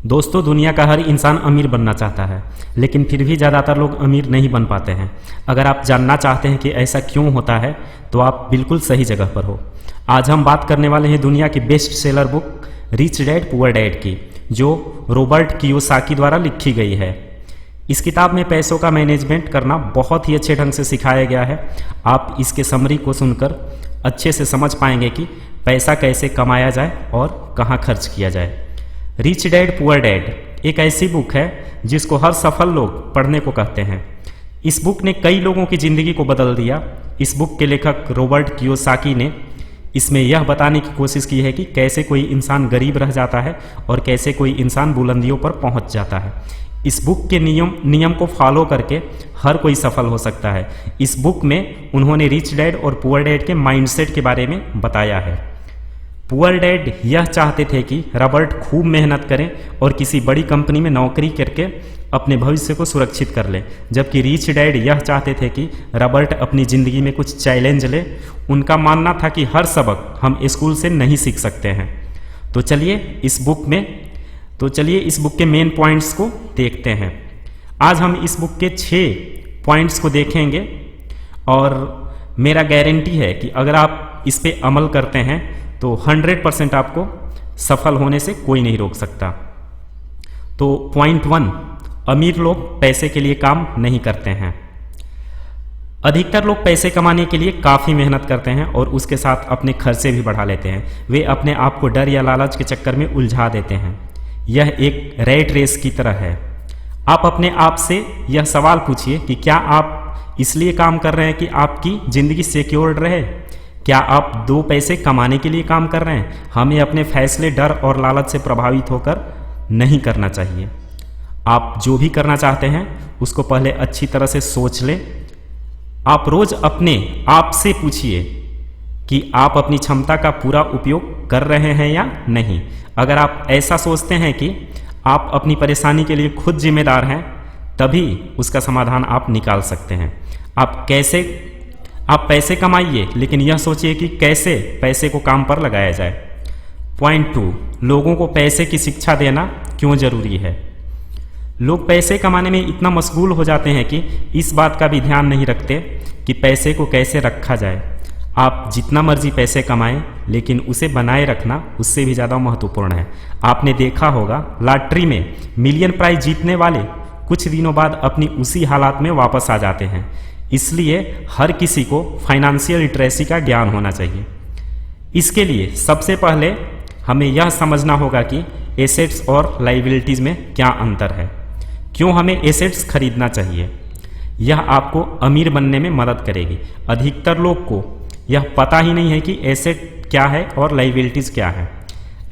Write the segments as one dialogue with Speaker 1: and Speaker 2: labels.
Speaker 1: दोस्तों, दुनिया का हर इंसान अमीर बनना चाहता है, लेकिन फिर भी ज़्यादातर लोग अमीर नहीं बन पाते हैं। अगर आप जानना चाहते हैं कि ऐसा क्यों होता है तो आप बिल्कुल सही जगह पर हो। आज हम बात करने वाले हैं दुनिया की best seller book rich dad poor dad की, जो रॉबर्ट कियोसाकी द्वारा लिखी गई है। इस किताब में पैसों का मैनेजमेंट करना बहुत ही अच्छे ढंग से सिखाया गया है। आप इसके समरी को सुनकर अच्छे से समझ पाएंगे कि पैसा कैसे कमाया जाए और कहाँ खर्च किया जाए। रिच डैड पुअर डैड एक ऐसी बुक है जिसको हर सफल लोग पढ़ने को कहते हैं। इस बुक ने कई लोगों की ज़िंदगी को बदल दिया। इस बुक के लेखक रॉबर्ट कियोसाकी ने इसमें यह बताने की कोशिश की है कि कैसे कोई इंसान गरीब रह जाता है और कैसे कोई इंसान बुलंदियों पर पहुंच जाता है। इस बुक के नियम को फॉलो करके हर कोई सफल हो सकता है। इस बुक में उन्होंने रिच डैड और पुअर डैड के माइंडसेट के बारे में बताया है। पुअर डैड यह चाहते थे कि रॉबर्ट खूब मेहनत करें और किसी बड़ी कंपनी में नौकरी करके अपने भविष्य को सुरक्षित कर ले, जबकि रिच डैड यह चाहते थे कि रॉबर्ट अपनी ज़िंदगी में कुछ चैलेंज ले। उनका मानना था कि हर सबक हम स्कूल से नहीं सीख सकते हैं। तो चलिए इस बुक के मेन पॉइंट्स को देखते हैं। आज हम इस बुक के 6 पॉइंट्स को देखेंगे और मेरा गारंटी है कि अगर आप इस पे अमल करते हैं तो 100% आपको सफल होने से कोई नहीं रोक सकता। तो पॉइंट 1, अमीर लोग पैसे के लिए काम नहीं करते हैं। अधिकतर लोग पैसे कमाने के लिए काफ़ी मेहनत करते हैं और उसके साथ अपने खर्चे भी बढ़ा लेते हैं। वे अपने आप को डर या लालच के चक्कर में उलझा देते हैं। यह एक रैट रेस की तरह है। आप अपने आप से यह सवाल पूछिए कि क्या आप इसलिए काम कर रहे हैं कि आपकी ज़िंदगी सिक्योर्ड रहे? क्या आप 2 पैसे कमाने के लिए काम कर रहे हैं? हमें अपने फैसले डर और लालच से प्रभावित होकर नहीं करना चाहिए। आप जो भी करना चाहते हैं उसको पहले अच्छी तरह से सोच लें। आप रोज अपने आप से पूछिए कि आप अपनी क्षमता का पूरा उपयोग कर रहे हैं या नहीं। अगर आप ऐसा सोचते हैं कि आप अपनी परेशानी के लिए खुद जिम्मेदार हैं, तभी उसका समाधान आप निकाल सकते हैं। आप पैसे कमाइए, लेकिन यह सोचिए कि कैसे पैसे को काम पर लगाया जाए। पॉइंट 2, लोगों को पैसे की शिक्षा देना क्यों जरूरी है। लोग पैसे कमाने में इतना मशगूल हो जाते हैं कि इस बात का भी ध्यान नहीं रखते कि पैसे को कैसे रखा जाए। आप जितना मर्जी पैसे कमाएं, लेकिन उसे बनाए रखना उससे भी ज़्यादा महत्वपूर्ण है। आपने देखा होगा, लॉटरी में मिलियन प्राइज जीतने वाले कुछ दिनों बाद अपनी उसी हालात में वापस आ जाते हैं। इसलिए हर किसी को फाइनेंशियल लिटरेसी का ज्ञान होना चाहिए। इसके लिए सबसे पहले हमें यह समझना होगा कि एसेट्स और लायबिलिटीज़ में क्या अंतर है। क्यों हमें एसेट्स खरीदना चाहिए? यह आपको अमीर बनने में मदद करेगी। अधिकतर लोग को यह पता ही नहीं है कि एसेट क्या है और लायबिलिटीज़ क्या है।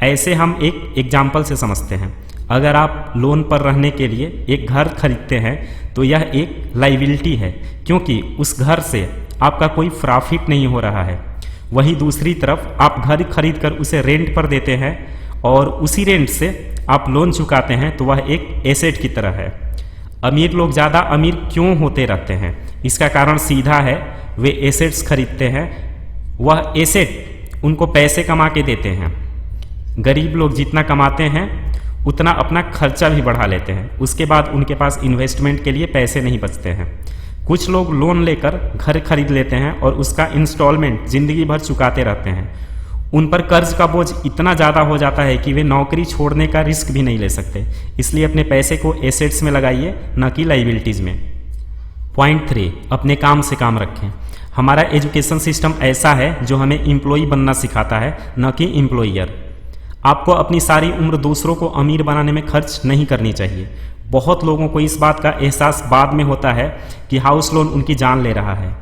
Speaker 1: ऐसे हम एक एग्जाम्पल से समझते हैं। अगर आप लोन पर रहने के लिए एक घर खरीदते हैं तो यह एक लायबिलिटी है, क्योंकि उस घर से आपका कोई प्रॉफिट नहीं हो रहा है। वहीं दूसरी तरफ आप घर खरीद कर उसे रेंट पर देते हैं और उसी रेंट से आप लोन चुकाते हैं, तो वह एक एसेट की तरह है। अमीर लोग ज़्यादा अमीर क्यों होते रहते हैं? इसका कारण सीधा है, वे एसेट्स खरीदते हैं। वह एसेट उनको पैसे कमा के देते हैं। गरीब लोग जितना कमाते हैं उतना अपना खर्चा भी बढ़ा लेते हैं। उसके बाद उनके पास इन्वेस्टमेंट के लिए पैसे नहीं बचते हैं। कुछ लोग लोन लेकर घर खरीद लेते हैं और उसका इंस्टॉलमेंट ज़िंदगी भर चुकाते रहते हैं। उन पर कर्ज का बोझ इतना ज़्यादा हो जाता है कि वे नौकरी छोड़ने का रिस्क भी नहीं ले सकते। इसलिए अपने पैसे को एसेट्स में लगाइए, न कि लायबिलिटीज़ में। पॉइंट 3, अपने काम से काम रखें। हमारा एजुकेशन सिस्टम ऐसा है जो हमें एम्प्लॉय बनना सिखाता है, न कि एम्प्लॉयर। आपको अपनी सारी उम्र दूसरों को अमीर बनाने में खर्च नहीं करनी चाहिए। बहुत लोगों को इस बात का एहसास बाद में होता है कि हाउस लोन उनकी जान ले रहा है।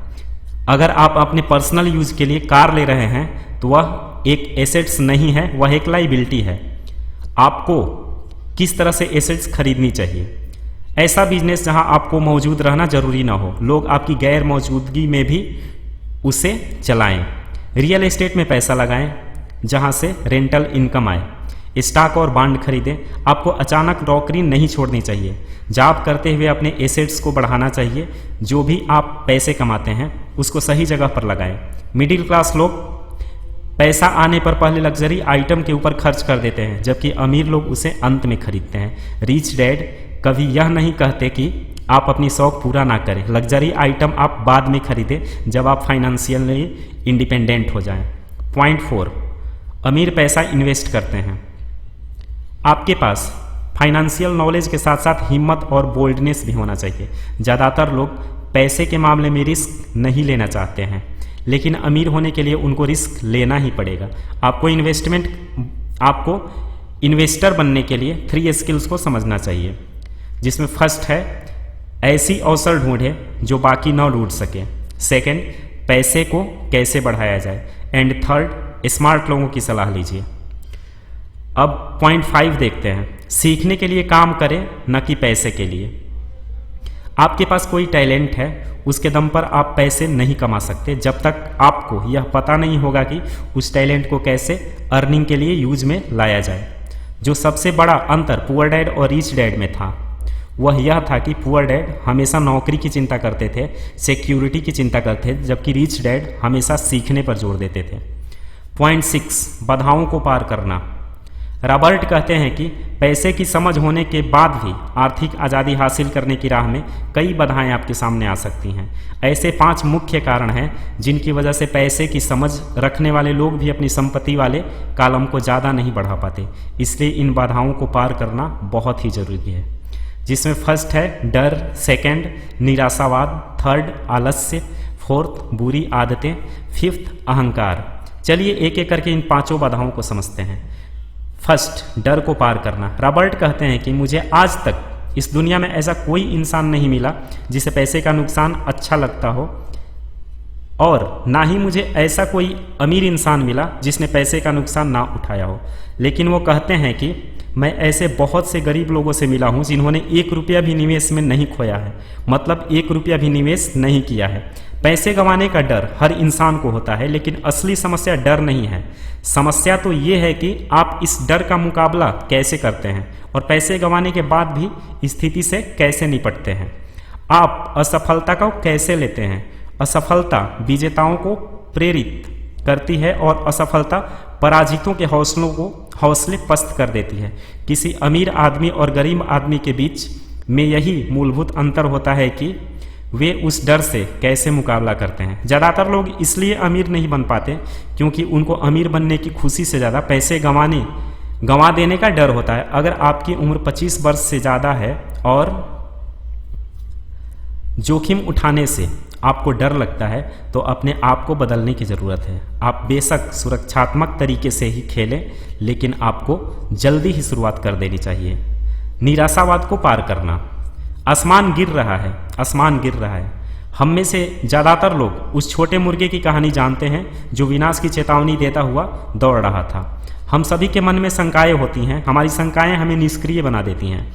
Speaker 1: अगर आप अपने पर्सनल यूज के लिए कार ले रहे हैं तो वह एक एसेट्स नहीं है, वह एक लायबिलिटी है। आपको किस तरह से एसेट्स खरीदनी चाहिए? ऐसा बिजनेस जहां आपको मौजूद रहना जरूरी ना हो, लोग आपकी गैर मौजूदगी में भी उसे चलाएं। रियल एस्टेट में पैसा लगाएं जहां से रेंटल इनकम आए। स्टॉक और बॉन्ड खरीदें। आपको अचानक नौकरी नहीं छोड़नी चाहिए। जॉब करते हुए अपने एसेट्स को बढ़ाना चाहिए। जो भी आप पैसे कमाते हैं उसको सही जगह पर लगाएं। मिडिल क्लास लोग पैसा आने पर पहले लग्जरी आइटम के ऊपर खर्च कर देते हैं, जबकि अमीर लोग उसे अंत में खरीदते हैं। रिच डैड कभी यह नहीं कहते कि आप अपनी शौक पूरा ना करें, लग्जरी आइटम आप बाद में खरीदें जब आप फाइनेंशियली इंडिपेंडेंट हो जाएं। पॉइंट 4, अमीर पैसा इन्वेस्ट करते हैं। आपके पास फाइनेंशियल नॉलेज के साथ साथ हिम्मत और बोल्डनेस भी होना चाहिए। ज़्यादातर लोग पैसे के मामले में रिस्क नहीं लेना चाहते हैं, लेकिन अमीर होने के लिए उनको रिस्क लेना ही पड़ेगा। आपको इन्वेस्टर बनने के लिए 3 स्किल्स को समझना चाहिए, जिसमें फर्स्ट है ऐसी अवसर ढूंढे जो बाकी न ढूंढ सके। सेकंड, पैसे को कैसे बढ़ाया जाए। एंड थर्ड, स्मार्ट लोगों की सलाह लीजिए। अब पॉइंट 5 देखते हैं। सीखने के लिए काम करें, न कि पैसे के लिए। आपके पास कोई टैलेंट है, उसके दम पर आप पैसे नहीं कमा सकते जब तक आपको यह पता नहीं होगा कि उस टैलेंट को कैसे अर्निंग के लिए यूज में लाया जाए। जो सबसे बड़ा अंतर पुअर डैड और रिच डैड में था वह यह था कि पुअर डैड हमेशा नौकरी की चिंता करते थे, सिक्योरिटी की चिंता करते थे, जबकि रिच डैड हमेशा सीखने पर जोर देते थे। पॉइंट 6, बाधाओं को पार करना। रॉबर्ट कहते हैं कि पैसे की समझ होने के बाद भी आर्थिक आज़ादी हासिल करने की राह में कई बाधाएं आपके सामने आ सकती हैं। ऐसे 5 मुख्य कारण हैं जिनकी वजह से पैसे की समझ रखने वाले लोग भी अपनी संपत्ति वाले कॉलम को ज़्यादा नहीं बढ़ा पाते। इसलिए इन बाधाओं को पार करना बहुत ही ज़रूरी है, जिसमें फर्स्ट है डर, सेकंड निराशावाद, थर्ड आलस्य, फोर्थ बुरी आदतें, फिफ्थ अहंकार। चलिए एक एक करके इन 5 बाधाओं को समझते हैं। फर्स्ट, डर को पार करना। रॉबर्ट कहते हैं कि मुझे आज तक इस दुनिया में ऐसा कोई इंसान नहीं मिला जिसे पैसे का नुकसान अच्छा लगता हो, और ना ही मुझे ऐसा कोई अमीर इंसान मिला जिसने पैसे का नुकसान ना उठाया हो। लेकिन वो कहते हैं कि मैं ऐसे बहुत से गरीब लोगों से मिला हूँ जिन्होंने 1 रुपया भी निवेश में नहीं खोया है, मतलब 1 रुपया भी निवेश नहीं किया है। पैसे गंवाने का डर हर इंसान को होता है, लेकिन असली समस्या डर नहीं है। समस्या तो ये है कि आप इस डर का मुकाबला कैसे करते हैं और पैसे गंवाने के बाद भी स्थिति से कैसे निपटते हैं। आप असफलता को कैसे लेते हैं। असफलता विजेताओं को प्रेरित करती है और असफलता पराजितों के हौसले पस्त कर देती है। किसी अमीर आदमी और गरीब आदमी के बीच में यही मूलभूत अंतर होता है कि वे उस डर से कैसे मुकाबला करते हैं। ज़्यादातर लोग इसलिए अमीर नहीं बन पाते क्योंकि उनको अमीर बनने की खुशी से ज़्यादा पैसे गंवा देने का डर होता है। अगर आपकी उम्र 25 वर्ष से ज़्यादा है और जोखिम उठाने से आपको डर लगता है तो अपने आप को बदलने की ज़रूरत है। आप बेशक सुरक्षात्मक तरीके से ही खेलें, लेकिन आपको जल्दी ही शुरुआत कर देनी चाहिए। निराशावाद को पार करना। आसमान गिर रहा है, आसमान गिर रहा है। हम में से ज़्यादातर लोग उस छोटे मुर्गे की कहानी जानते हैं जो विनाश की चेतावनी देता हुआ दौड़ रहा था। हम सभी के मन में शंकाएं होती हैं, हमारी शंकाएं हमें निष्क्रिय बना देती हैं।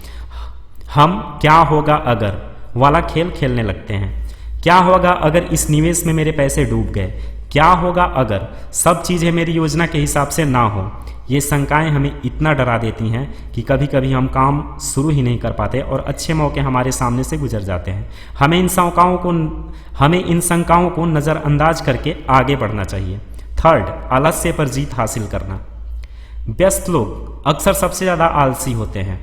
Speaker 1: हम क्या होगा अगर वाला खेल खेलने लगते हैं। क्या होगा अगर इस निवेश में मेरे पैसे डूब गए, क्या होगा अगर सब चीज़ें मेरी योजना के हिसाब से ना हो। ये शंकाएं हमें इतना डरा देती हैं कि कभी कभी हम काम शुरू ही नहीं कर पाते और अच्छे मौके हमारे सामने से गुजर जाते हैं। हमें इन शंकाओं को नज़रअंदाज करके आगे बढ़ना चाहिए। थर्ड, आलस्य पर जीत हासिल करना। व्यस्त लोग अक्सर सबसे ज़्यादा आलसी होते हैं।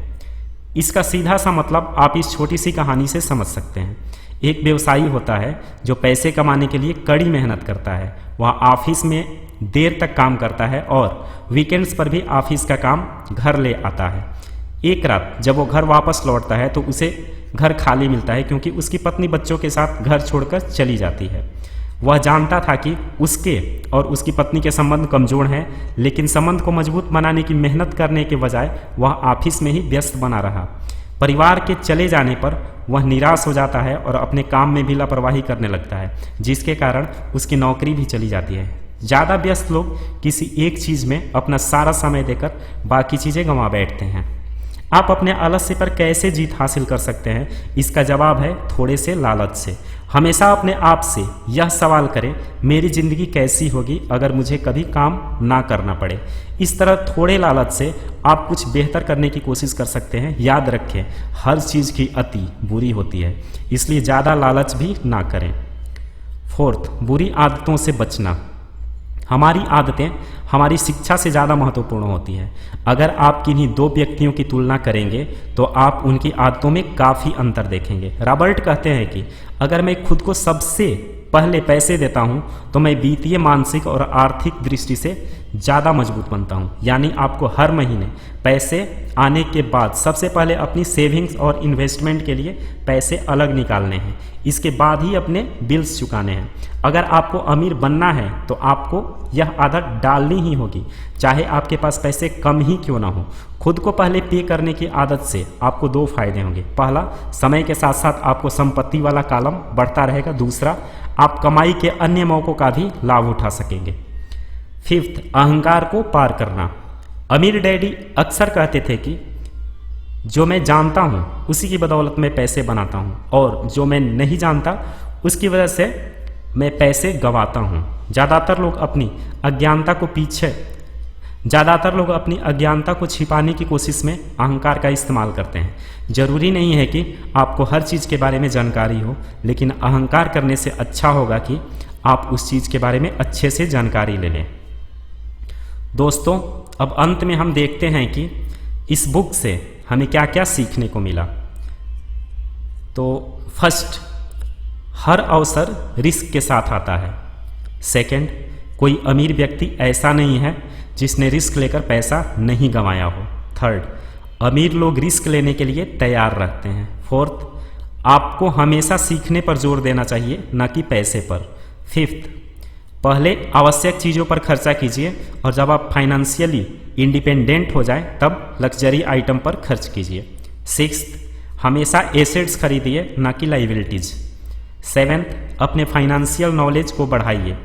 Speaker 1: इसका सीधा सा मतलब आप इस छोटी सी कहानी से समझ सकते हैं। एक व्यवसायी होता है जो पैसे कमाने के लिए कड़ी मेहनत करता है। वह ऑफिस में देर तक काम करता है और वीकेंड्स पर भी ऑफिस का काम घर ले आता है। एक रात जब वो घर वापस लौटता है तो उसे घर खाली मिलता है क्योंकि उसकी पत्नी बच्चों के साथ घर छोड़कर चली जाती है। वह जानता था कि उसके और उसकी पत्नी के संबंध कमज़ोर हैं, लेकिन संबंध को मजबूत बनाने की मेहनत करने के बजाय वह ऑफिस में ही व्यस्त बना रहा। परिवार के चले जाने पर वह निराश हो जाता है और अपने काम में भी लापरवाही करने लगता है, जिसके कारण उसकी नौकरी भी चली जाती है। ज़्यादा व्यस्त लोग किसी एक चीज़ में अपना सारा समय देकर बाकी चीज़ें गंवा बैठते हैं। आप अपने आलस्य पर कैसे जीत हासिल कर सकते हैं? इसका जवाब है थोड़े से लालच से। हमेशा अपने आप से यह सवाल करें, मेरी ज़िंदगी कैसी होगी अगर मुझे कभी काम ना करना पड़े। इस तरह थोड़े लालच से आप कुछ बेहतर करने की कोशिश कर सकते हैं। याद रखें, हर चीज़ की अति बुरी होती है, इसलिए ज़्यादा लालच भी ना करें। फोर्थ, बुरी आदतों से बचना। हमारी आदतें हमारी शिक्षा से ज़्यादा महत्वपूर्ण होती हैं। अगर आप किन्हीं दो व्यक्तियों की तुलना करेंगे तो आप उनकी आदतों में काफ़ी अंतर देखेंगे। रॉबर्ट कहते हैं कि अगर मैं खुद को सबसे पहले पैसे देता हूं तो मैं वित्तीय, मानसिक और आर्थिक दृष्टि से ज़्यादा मजबूत बनता हूं। यानी आपको हर महीने पैसे आने के बाद सबसे पहले अपनी सेविंग्स और इन्वेस्टमेंट के लिए पैसे अलग निकालने हैं, इसके बाद ही अपने बिल्स चुकाने हैं। अगर आपको अमीर बनना है तो आपको यह आदत डालनी ही होगी, चाहे आपके पास पैसे कम ही क्यों ना हो। खुद को पहले पे करने की आदत से आपको दो फायदे होंगे। पहला, समय के साथ साथ आपको संपत्ति वाला कॉलम बढ़ता रहेगा। दूसरा, आप कमाई के अन्य मौकों का भी लाभ उठा सकेंगे। फिफ्थ, अहंकार को पार करना। अमीर डैडी अक्सर कहते थे कि जो मैं जानता हूँ उसी की बदौलत मैं पैसे बनाता हूँ, और जो मैं नहीं जानता उसकी वजह से मैं पैसे गंवाता हूँ। ज़्यादातर लोग अपनी अज्ञानता को छिपाने की कोशिश में अहंकार का इस्तेमाल करते हैं। जरूरी नहीं है कि आपको हर चीज़ के बारे में जानकारी हो, लेकिन अहंकार करने से अच्छा होगा कि आप उस चीज़ के बारे में अच्छे से जानकारी ले लें। दोस्तों, अब अंत में हम देखते हैं कि इस बुक से हमें क्या क्या सीखने को मिला। तो फर्स्ट, हर अवसर रिस्क के साथ आता है। सेकंड, कोई अमीर व्यक्ति ऐसा नहीं है जिसने रिस्क लेकर पैसा नहीं गंवाया हो। थर्ड, अमीर लोग रिस्क लेने के लिए तैयार रहते हैं। फोर्थ, आपको हमेशा सीखने पर जोर देना चाहिए, न कि पैसे पर। फिफ्थ, पहले आवश्यक चीज़ों पर खर्चा कीजिए और जब आप फाइनेंशियली इंडिपेंडेंट हो जाए तब लग्जरी आइटम पर खर्च कीजिए। सिक्स्थ, हमेशा एसेट्स खरीदिए, न कि लाइबिलिटीज। सेवेंथ, अपने फाइनेंशियल नॉलेज को बढ़ाइए।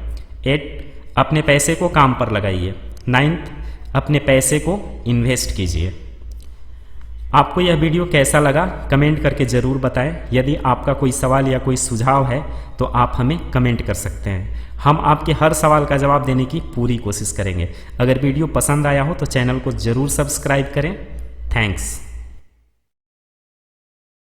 Speaker 1: एट, अपने पैसे को काम पर लगाइए। नाइन्थ, अपने पैसे को इन्वेस्ट कीजिए। आपको यह वीडियो कैसा लगा कमेंट करके ज़रूर बताएं। यदि आपका कोई सवाल या कोई सुझाव है तो आप हमें कमेंट कर सकते हैं। हम आपके हर सवाल का जवाब देने की पूरी कोशिश करेंगे। अगर वीडियो पसंद आया हो तो चैनल को ज़रूर सब्सक्राइब करें। थैंक्स।